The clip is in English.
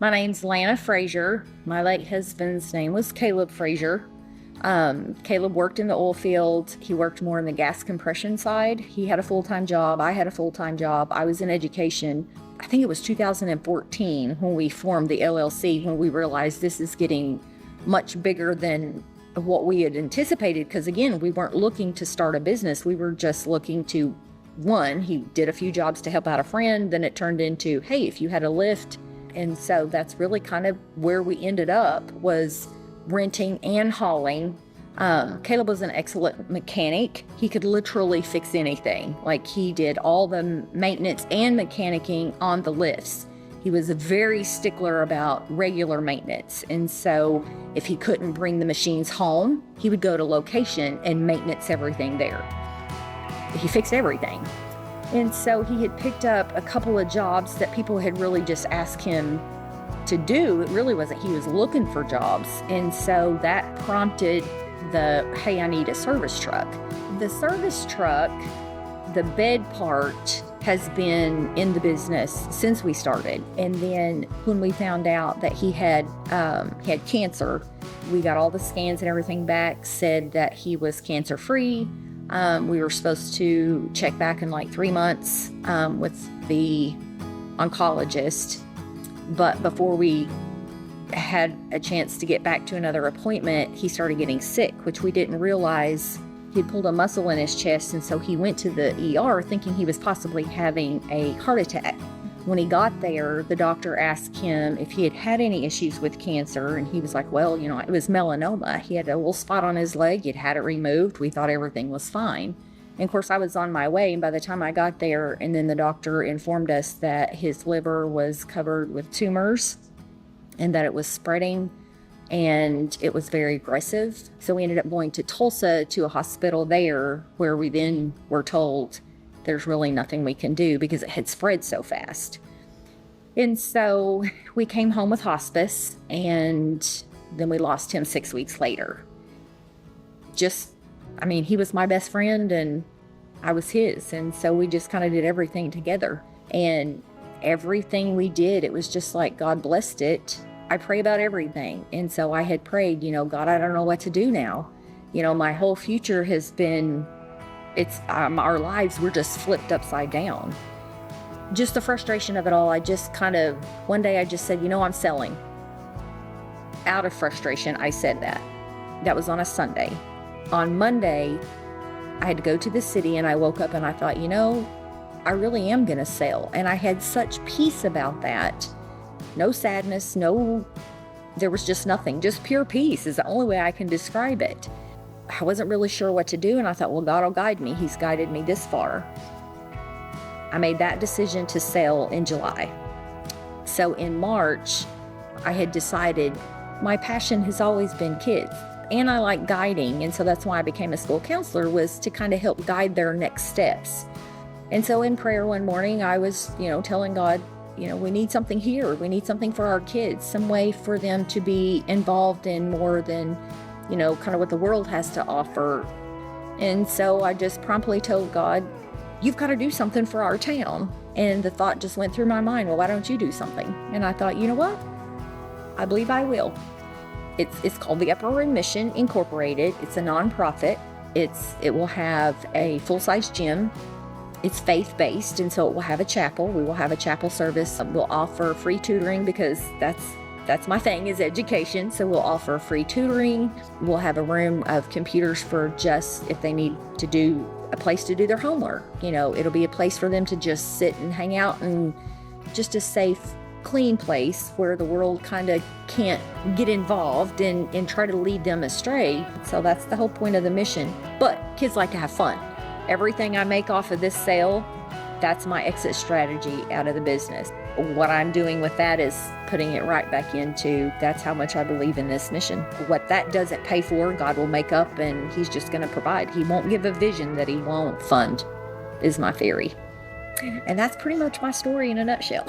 My name's Lana Fraser. My late husband's name was Caleb Fraser. Caleb worked in the oil field. He worked more in the gas compression side. He had a full-time job. I had a full-time job. I was in education. I think it was 2014 when we formed the LLC, when we realized this is getting much bigger than what we had anticipated. Because again, we weren't looking to start a business. We were just looking to, one, he did a few jobs to help out a friend. Then it turned into, hey, if you had a lift. And so that's really kind of where we ended up, was renting and hauling. Caleb was an excellent mechanic. He could literally fix anything. Like, he did all the maintenance and mechanicing on the lifts. He was a very stickler about regular maintenance. And so if he couldn't bring the machines home, he would go to location and maintenance everything there. He fixed everything. And so he had picked up a couple of jobs that people had really just asked him to do. It really wasn't, he was looking for jobs. And so that prompted the, hey, I need a service truck. The service truck, the bed part, has been in the business since we started. And then when we found out that he had cancer, we got all the scans and everything back, said that he was cancer-free. We were supposed to check back in like 3 months with the oncologist. But before we had a chance to get back to another appointment, he started getting sick, which we didn't realize. He'd pulled a muscle in his chest, and so he went to the ER thinking he was possibly having a heart attack. When he got there, the doctor asked him if he had had any issues with cancer, and he was like, well, it was melanoma. He had a little spot on his leg. He'd had it removed. We thought everything was fine. And of course, I was on my way, and by the time I got there, and then the doctor informed us that his liver was covered with tumors and that it was spreading, and it was very aggressive. So we ended up going to Tulsa, to a hospital there, where we then were told there's really nothing we can do because it had spread so fast. And so we came home with hospice, and then we lost him 6 weeks later. He was my best friend and I was his. And so we just kind of did everything together. And everything we did, it was just like God blessed it. I pray about everything. And so I had prayed, God, I don't know what to do now. My whole future has been, our lives were just flipped upside down. Just the frustration of it all. One day I just said, I'm selling. Out of frustration, I said that. That was on a Sunday. On Monday, I had to go to the city, and I woke up and I thought, I really am going to sell. And I had such peace about that. No sadness, there was just nothing. Just pure peace is the only way I can describe it. I wasn't really sure what to do, and I thought, well, God will guide me. He's guided me this far. I made that decision to sell in July. So in March, I had decided my passion has always been kids, and I like guiding, and so that's why I became a school counselor, was to kind of help guide their next steps. And so in prayer one morning, I was, telling God, we need something here. We need something for our kids, some way for them to be involved in more than, kind of what the world has to offer. And so I just promptly told God, you've got to do something for our town. And the thought just went through my mind, well, why don't you do something? And I thought, you know what? I believe I will. It's called the Enriching Incorporated. It's a nonprofit. It will have a full-size gym. It's faith-based, and so it will have a chapel. We will have a chapel service. We'll offer free tutoring, because that's my thing, is education. So we'll offer free tutoring. We'll have a room of computers for just if they need to do a place to do their homework. It'll be a place for them to just sit and hang out, and just a safe, clean place where the world kind of can't get involved and try to lead them astray. So that's the whole point of the mission. But kids like to have fun. Everything I make off of this sale, that's my exit strategy out of the business. What I'm doing with that is putting it right back into, that's how much I believe in this mission. What that doesn't pay for, God will make up, and He's just going to provide. He won't give a vision that He won't fund, is my theory. And that's pretty much my story in a nutshell.